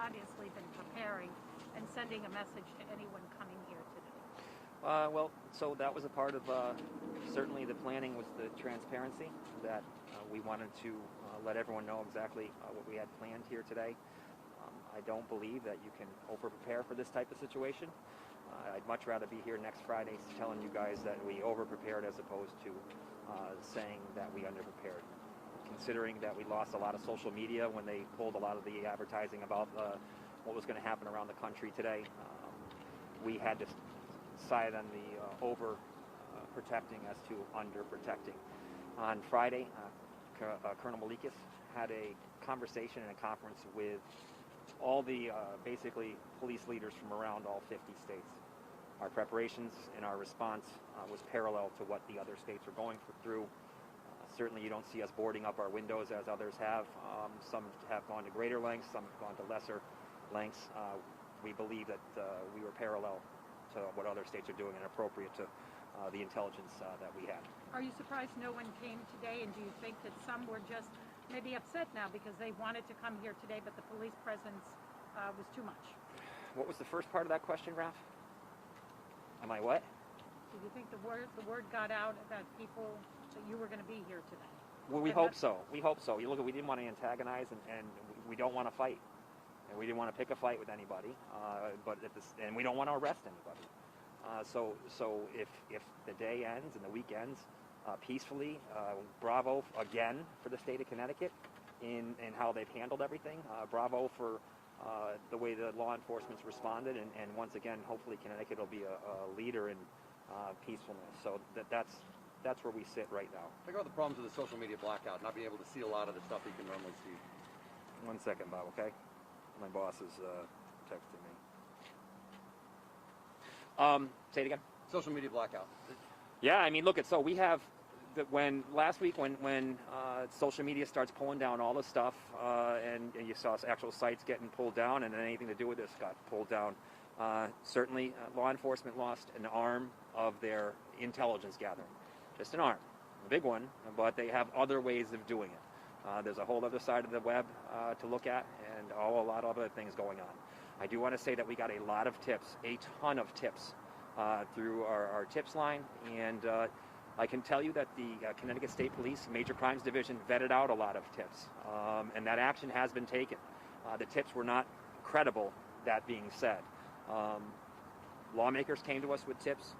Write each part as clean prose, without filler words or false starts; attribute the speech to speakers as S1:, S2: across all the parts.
S1: obviously been preparing and sending a message to anyone coming here today.
S2: Well, so that was a part of certainly the planning was the transparency that we wanted to let everyone know exactly what we had planned here today. I don't believe that you can over-prepare for this type of situation. I'd much rather be here next Friday telling you guys that we over-prepared as opposed to saying that we under-prepared. Considering that we lost a lot of social media when they pulled a lot of the advertising about what was going to happen around the country today, we had to side on the over-protecting as to under-protecting. On Friday, Colonel Malikas had a conversation and a conference with all the basically police leaders from around all 50 states. Our preparations and our response was parallel to what the other states are going through. Certainly you don't see us boarding up our windows as others have. Some have gone to greater lengths, some have gone to lesser lengths. We believe that we were parallel to what other states are doing and appropriate to the intelligence that we had.
S1: Are you surprised no one came today, and do you think that some were just maybe upset now because they wanted to come here today but the police presence was too much?
S2: What was the first part of that question, Raph? Am I what?
S1: Do you think the word got out about people that you were going to be here today?
S2: Well, we hope so. We hope so. You look, we didn't want to antagonize, and we don't want to fight, and we didn't want to pick a fight with anybody. And we don't want to arrest anybody. So if the day ends and the week ends peacefully, bravo again for the state of Connecticut in how they've handled everything. Bravo for the way the law enforcement's responded, and once again, hopefully Connecticut will be a leader in peacefulness. So that's where we sit right now.
S3: Think about the problems with the social media blackout, not being able to see a lot of the stuff you can normally see.
S2: 1 second, Bob, okay? My boss is texting me. Say it again.
S3: Social media blackout.
S2: Yeah, I mean, look, so we have last week when social media starts pulling down all the stuff, and you saw actual sites getting pulled down, and anything to do with this got pulled down. Certainly, law enforcement lost an arm of their intelligence gathering, just an arm, a big one, but they have other ways of doing it. There's a whole other side of the web to look at, and a lot of other things going on. I do want to say that we got a lot of tips, a ton of tips through our tips line, and I can tell you that the Connecticut State Police Major Crimes Division vetted out a lot of tips, and that action has been taken. The tips were not credible, that being said. Lawmakers came to us with tips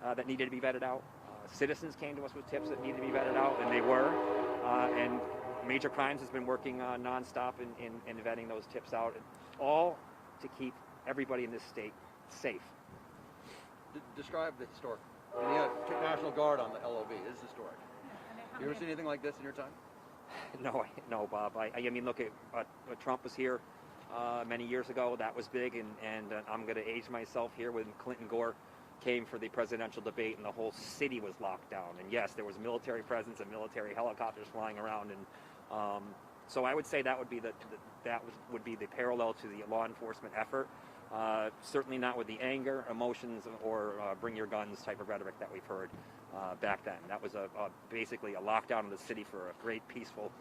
S2: that needed to be vetted out. Citizens came to us with tips that needed to be vetted out, and they were. And Major Crimes has been working nonstop in vetting those tips out, all to keep everybody in this state safe.
S3: Describe the historic. And you have National Guard on the LOV. It's historic. You ever seen anything like this in your time?
S2: No, Bob. I mean, look, when Trump was here many years ago, that was big, and I'm going to age myself here when Clinton Gore came for the presidential debate, and the whole city was locked down. And yes, there was military presence and military helicopters flying around, and so I would say that would be the parallel to the law enforcement effort. Certainly not with the anger, emotions, or bring your guns type of rhetoric that we've heard back then. That was basically a lockdown of the city for a great, peaceful,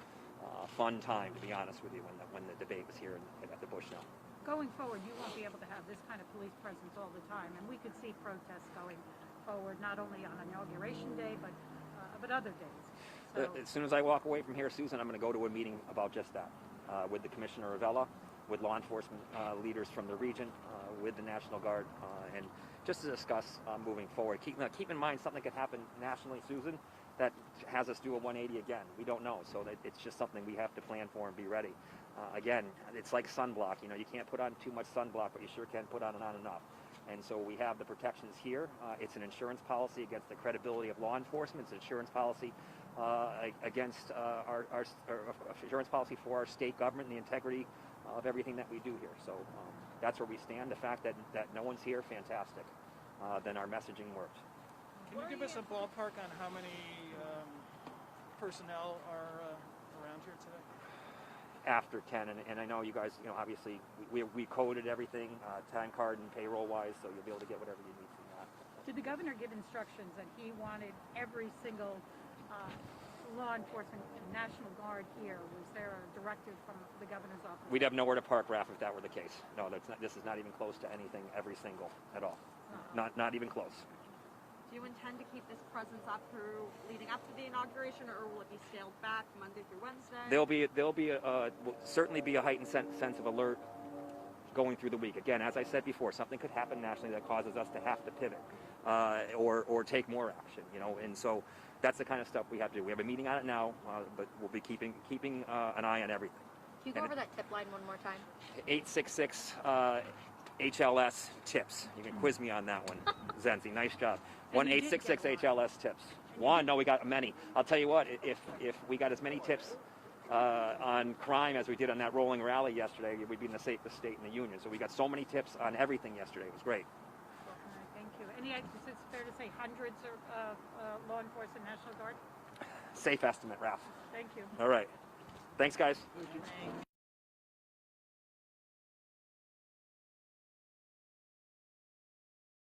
S2: fun time, to be honest with you, when the debate was here at the Bush Mill.
S1: Going forward, you won't be able to have this kind of police presence all the time, and we could see protests going forward, not only on Inauguration Day, but other days. So,
S2: as soon as I walk away from here, Susan, I'm going to go to a meeting about just that, with the Commissioner Avella, with law enforcement leaders from the region, with the National Guard, and just to discuss moving forward. Keep in mind something could happen nationally, Susan, that has us do a 180 again. We don't know, so it's just something we have to plan for and be ready. Again, it's like sunblock. You can't put on too much sunblock, but you sure can put on enough. And so we have the protections here. It's an insurance policy against the credibility of law enforcement. It's an insurance policy against our insurance policy for our state government and the integrity of everything that we do here. So that's where we stand. The fact that no one's here, fantastic. Then our messaging works.
S4: Can you give us a ballpark on how many personnel are around here today?
S2: After 10, and I know you guys, obviously we coded everything, time card and payroll wise, so you'll be able to get whatever you need from that.
S1: Did the governor give instructions that he wanted every single law enforcement and National Guard here? Was there a directive from the governor's office?
S2: We'd have nowhere to park, Raf, if that were the case. No, that's not, this is not even close to anything every single at all. Not even close.
S5: Do you intend to keep this presence up through leading up to the inauguration, or will it be scaled back Monday through Wednesday?
S2: There'll be will certainly be a heightened sense of alert going through the week. Again, as I said before, something could happen nationally that causes us to have to pivot or take more action. You know, and so that's the kind of stuff we have to do. We have a meeting on it now, but we'll be keeping an eye on everything.
S6: Can you go over that tip line one more time?
S2: 866 HLS tips. You can quiz me on that one, Zenzi. Nice job. 1-866 HLS tips. No, we got many. I'll tell you what. If we got as many tips on crime as we did on that rolling rally yesterday, we'd be in the safest state in the union. So we got so many tips on everything yesterday. It was great.
S1: Thank you. Is it fair to say hundreds of law enforcement National Guard?
S2: Safe estimate, Ralph.
S1: Thank you.
S2: All right. Thanks, guys.